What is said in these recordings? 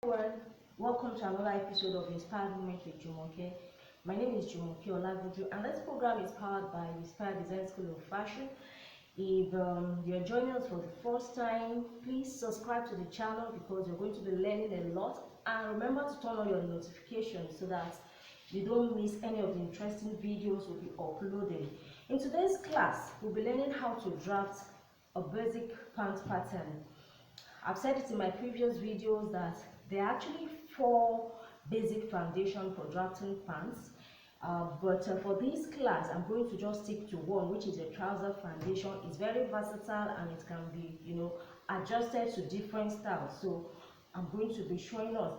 Everyone, welcome to another episode of Inspired Moment with Jumoke. My name is Jumoke Olaguju, and this program is powered by Inspired Design School of Fashion. If you're joining us for the first time, please subscribe to the channel because you're going to be learning a lot. And remember to turn on your notifications so that you don't miss any of the interesting videos we'll be uploading. In today's class, we'll be learning how to draft a basic pant pattern. I've said it in my previous videos that there are actually 4 basic foundation for drafting pants, but for this class I'm going to just stick to one, which is a trouser foundation. It's very versatile and it can be, adjusted to different styles. So I'm going to be showing us.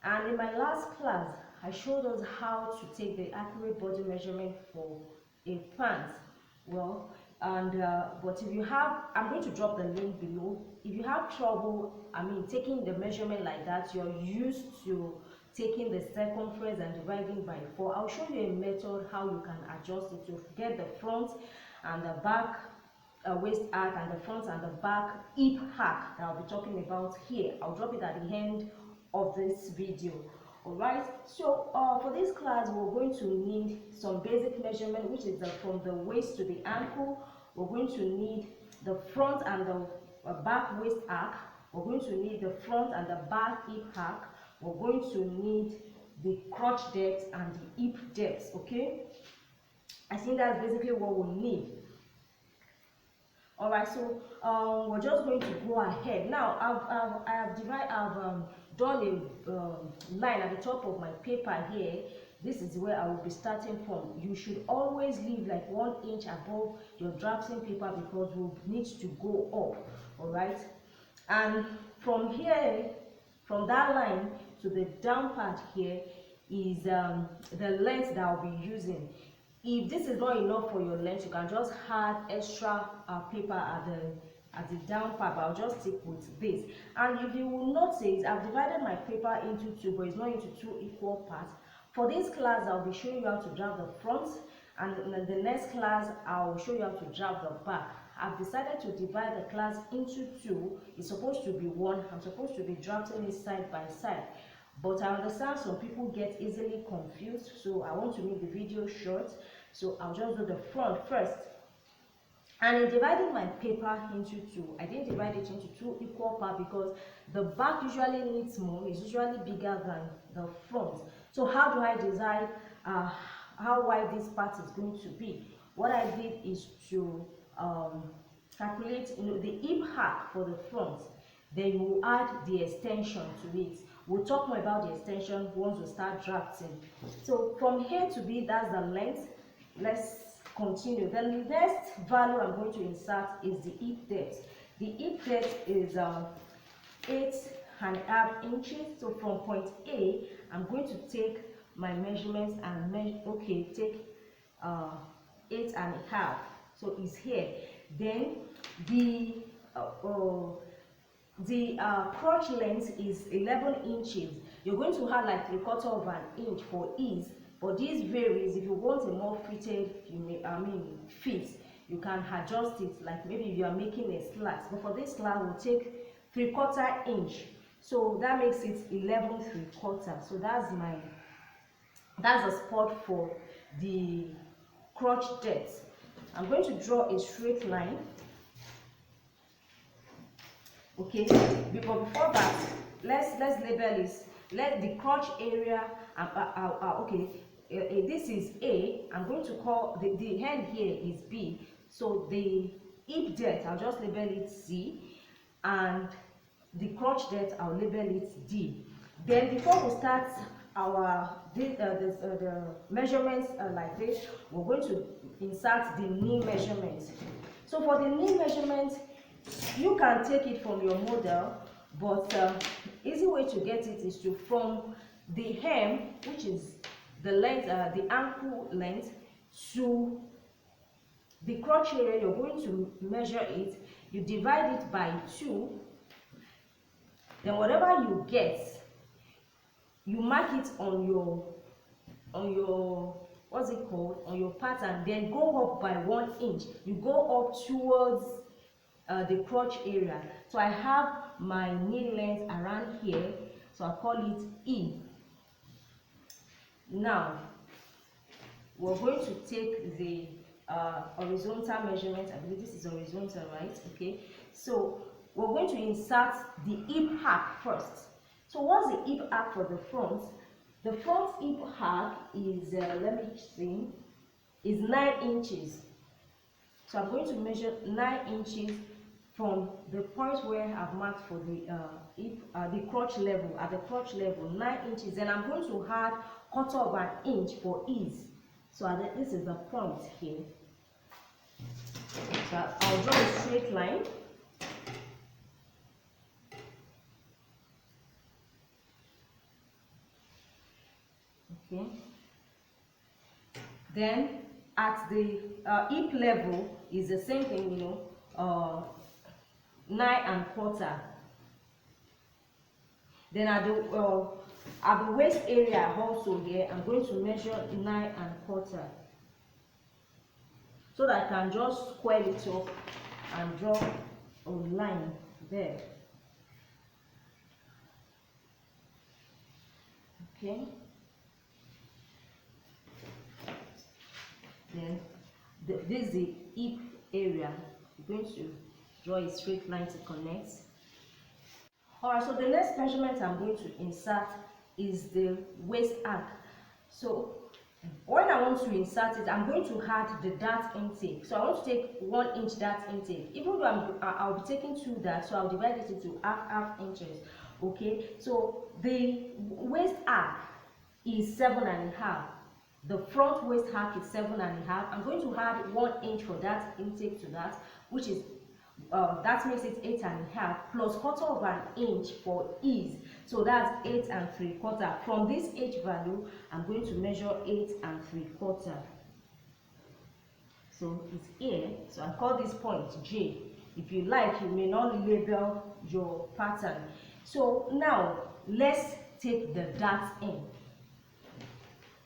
And in my last class, I showed us how to take the accurate body measurement for a pant. Well, but if you have, I'm going to drop the link below. If you have trouble, taking the measurement like that, you're used to taking the circumference and dividing by 4, I'll show you a method how you can adjust it to get the front and the back waist arc and the front and the back hip arc that I'll be talking about here. I'll drop it at the end of this video. Alright, so for this class we're going to need some basic measurement, which is from the waist to the ankle. We're going to need the front and the back waist arc. We're going to need the front and the back hip arc. We're going to need the crotch depth and the hip depth. Okay, I think that's basically what we need. Alright, so we're just going to go ahead now. I've done a line at the top of my paper here. This is where I will be starting from. You should always leave like 1 inch above your drafting paper because we'll need to go up. Alright, and from here, from that line to the down part here is the length that I'll be using. If this is not enough for your length, you can just add extra paper at the down part, but I'll just stick with this. And if you will notice, I've divided my paper into 2, but it's not into 2 equal parts. For this class, I'll be showing you how to draft the front, and in the next class, I'll show you how to draft the back. I've decided to divide the class into 2. It's supposed to be 1. I'm supposed to be drafting it side by side. But I understand some people get easily confused, so I want to make the video short. So I'll just do the front first. And in dividing my paper into 2, I didn't divide it into 2 equal parts because the back usually needs more, is usually bigger than the front. So how do I decide how wide this part is going to be? What I did is to calculate the hip arc for the front. Then you will add the extension to it. We'll talk more about the extension once we start drafting. So from here to B, that's the length. Let's continue. The next value I'm going to insert is the hip depth. The hip depth is 8.5 inches. So from point A, I'm going to take my measurements and take 8.5. So it's here. Then the crotch length is 11 inches. You're going to have like 3/4 of an inch for ease, but this varies. If you want a more fitted fit, you can adjust it, like maybe you are making a slat. But for this class, we'll take 3/4 inch, so that makes it 11 3/4. So that's the spot for the crotch depth. I'm going to draw a straight line. Okay, but before that, let's label this. Let the crotch area. This is A. I'm going to call the hand here is B. So the hip depth, I'll just label it C, and the crotch depth, I'll label it D. Then before we start the measurements like this, we're going to insert the knee measurements. So for the knee measurement, you can take it from your model, but easy way to get it is to from the hem, which is the length, the ankle length, to the crotch area. You're going to measure it. You divide it by 2. Then whatever you get, you mark it on your what's it called, on your pattern. Then go up by 1 inch. You go up towards the crotch area. So I have my knee length around here. So I call it E. Now we're going to take the horizontal measurement. I believe this is horizontal, right? Okay, so we're going to insert the hip arc first. So what's the hip arc for the front? The front hip arc is, let me see, is 9 inches. So I'm going to measure 9 inches from the point where I've marked for the crotch level, at the crotch level, 9 inches. Then I'm going to add 1/4 of an inch for ease. So this is the point here. So I'll draw a straight line. Okay. Then at the hip level is the same thing, you know, 9 1/4. Then at the waist area also here, I'm going to measure 9 1/4, so that I can just square it up and draw a line there. Okay. Then this is the hip area. We're going to draw a straight line to connect. Alright, so the next measurement I'm going to insert is the waist arc. So when I want to insert it, I'm going to add the dart intake. So I want to take 1 inch dart intake. Even though I'll be taking 2 darts, so I'll divide it into half inches. Okay, so the waist arc is 7 1/2. The front waist arc is 7 1/2. I'm going to add 1 inch for that intake to that, which is that makes it 8 1/2 plus 1/4 of an inch for ease. So that's 8 3/4. From this H value, I'm going to measure 8 3/4. So it's here. So I call this point J. If you like, you may not label your pattern. So now let's take the darts in.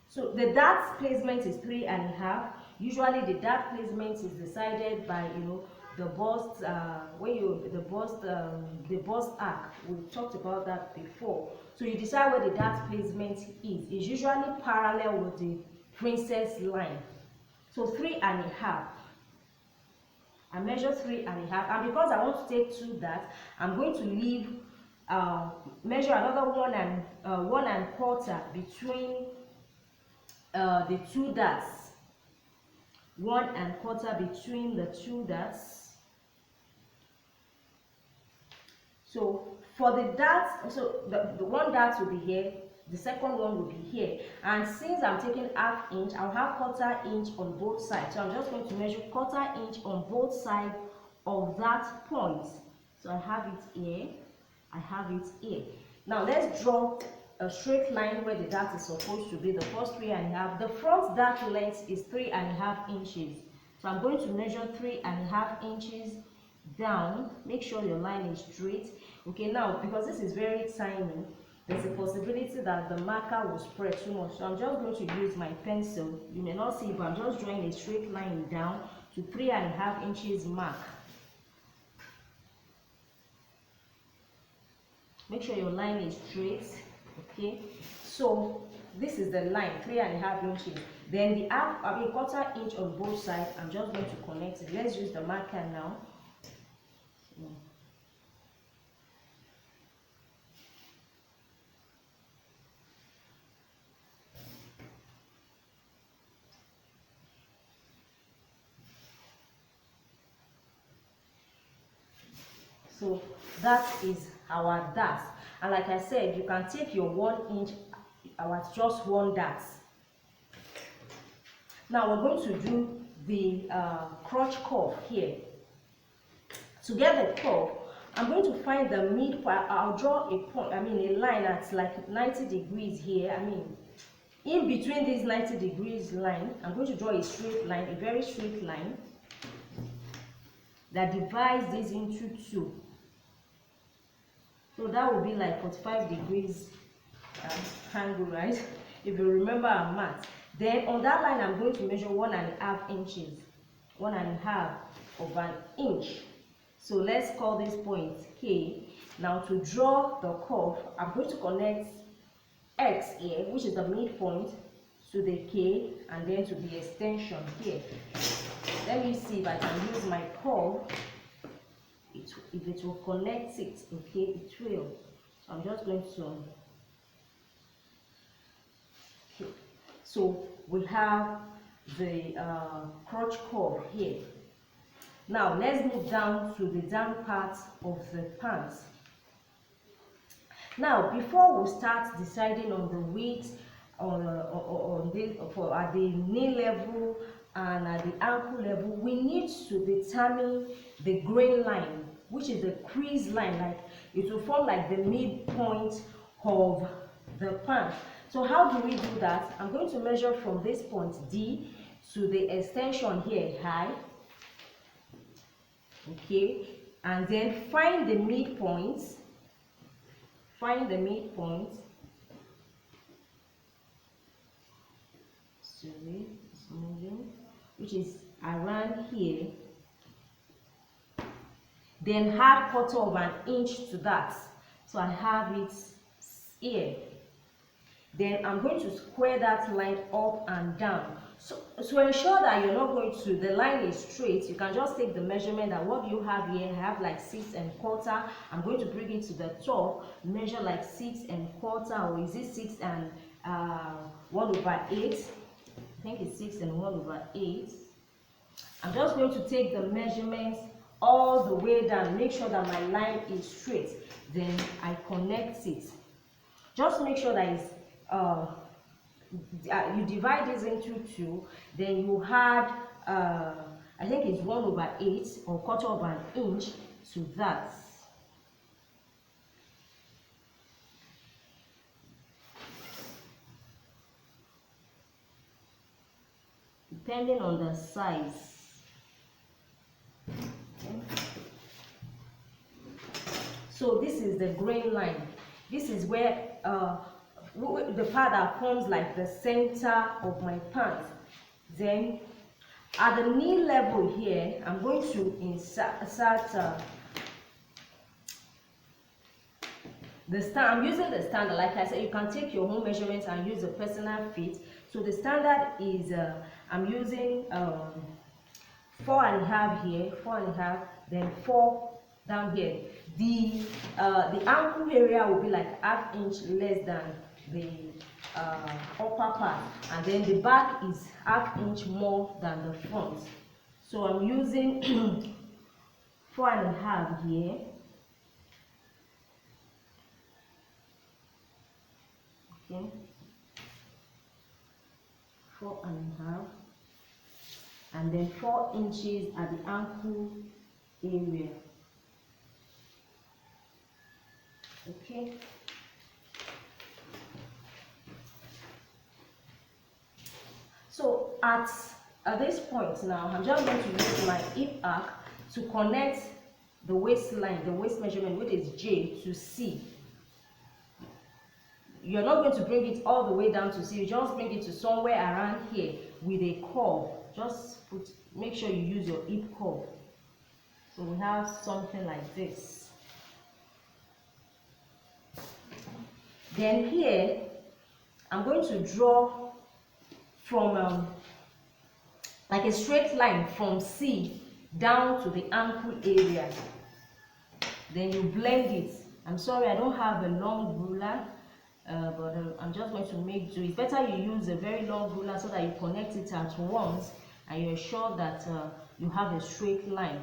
So the dart placement is 3 1/2. Usually the dart placement is decided by, you know, the bust, the bust arc. We talked about that before. So you decide where the dart placement is. It's usually parallel with the princess line. So 3 1/2. I measure 3 1/2, and because I want to take 2 darts, I'm going to leave measure another 1 1/4 between the 2 darts. 1 1/4 between the 2 darts. So for the darts, so the 1 dart will be here, the second one will be here, and since I'm taking half inch, I'll have 1/4 inch on both sides. So I'm just going to measure 1/4 inch on both sides of that point. So I have it here, I have it here. Now let's draw a straight line where the dart is supposed to be, the first 3 1/2. The front dart length is 3 1/2 inches. So I'm going to measure 3 1/2 inches down. Make sure your line is straight. Okay, now because this is very tiny, there's a possibility that the marker will spread too much. So I'm just going to use my pencil. You may not see, but I'm just drawing a straight line down to 3 1/2 inches mark. Make sure your line is straight. Okay, so this is the line, 3 1/2 inches. Then the 1/4 inch on both sides, I'm just going to connect it. Let's use the marker now. So that is our dart. And like I said, you can take your 1 inch at just 1 dart. Now we're going to do the crotch curve here. To get the curve, I'm going to find the mid part. I'll draw a point, a line that's like 90 degrees here. In between these 90 degrees line, I'm going to draw a straight line, a very straight line that divides this into 2. So that will be like 45 degrees angle, right? If you remember our math. Then on that line, I'm going to measure 1 1/2 inches. 1 1/2 of an inch. So let's call this point K. Now to draw the curve, I'm going to connect X here, which is the midpoint, to the K, and then to the extension here. Let me see if I can use my curve. If it will connect it, okay, it will. So I'm just going to. Okay. So we have the crotch curve here. Now let's move down to the down part of the pants. Now before we start deciding on the width at the knee level and at the ankle level, we need to determine the grain line, which is the crease line. Like it will form like the midpoint of the pant. So how do we do that? I'm going to measure from this point D to the extension here high, okay, and then find the midpoint. Find the midpoint. Sorry, it's moving, which is around here. Then add 1/4 of an inch to that. So I have it here. Then I'm going to square that line up and down. So to ensure that you're not going to, the line is straight, you can just take the measurement that what you have here. I have like 6 1/4. I'm going to bring it to the top, measure like 6 1/4, or is it 6 and 1/8? I think it's 6 and 1/8. I'm just going to take the measurements all the way down, make sure that my line is straight. Then I connect it. Just make sure that it's you divide this into 2, then you add I think it's 1/8 or 1/4 of an inch to that. Depending on the size. Okay. So this is the grain line. This is where the part that forms like the center of my pants. Then at the knee level here, I'm going to insert the stand. I'm using the standard. Like I said, you can take your own measurements and use the personal fit. So the standard is I'm using 4 1/2 here, 4 1/2, then 4 down here. The ankle area will be like 1/2 inch less than the upper part, and then the back is 1/2 inch more than the front. So I'm using 4 1/2 here. Okay, 4 1/2, and then 4 inches at the ankle area. Okay. So at this point now, I'm just going to use my hip arc to connect the waistline, the waist measurement, which is J, to C. You're not going to bring it all the way down to C. You just bring it to somewhere around here with a curve. Just make sure you use your hip curve. So we have something like this. Then here, I'm going to draw from like a straight line from C down to the ankle area. Then you blend it. I'm sorry, I don't have a long ruler, but I'm just going to make do. It's better you use a very long ruler so that you connect it at once and you're sure that you have a straight line.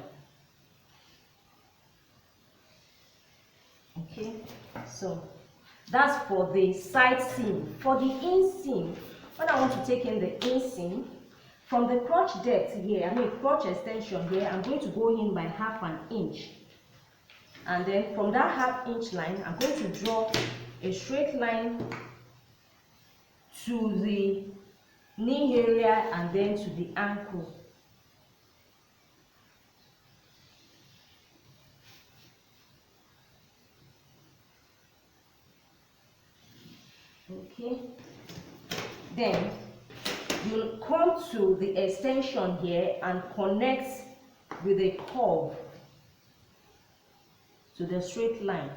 Okay, so that's for the side seam. For the inseam, when I want to take in the inseam, from the crotch depth here, crotch extension here, I'm going to go in by 1/2 inch. And then from that 1/2 inch line, I'm going to draw a straight line to the knee area and then to the ankle. Okay, then you'll come to the extension here and connect with a curve. to the straight line,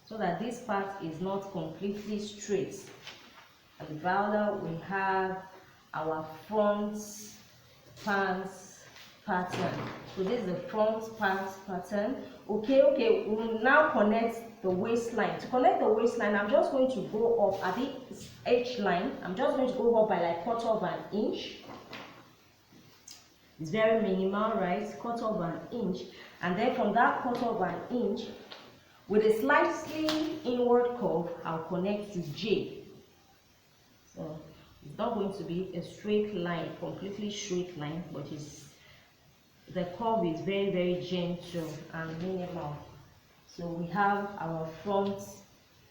so that this part is not completely straight. And rather we have our front pants pattern. So this is the front pants pattern. Okay, we'll now connect the waistline. To connect the waistline, I'm just going to go up at the edge line. I'm just going to go up by like 1/4 inch. It's very minimal, right? 1/4 inch. And then from that 1/4 inch, with a slightly inward curve, I'll connect to J. So it's not going to be a straight line, completely straight line, but the curve is very, very gentle and minimal. So we have our front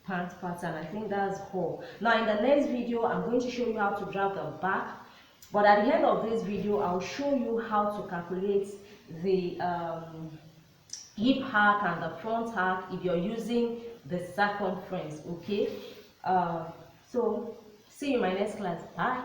pant pattern. I think that's all. Now in the next video, I'm going to show you how to drag the back. But at the end of this video, I'll show you how to calculate the hip arc and the front arc if you're using the circumference. Okay, so see you in my next class. Bye.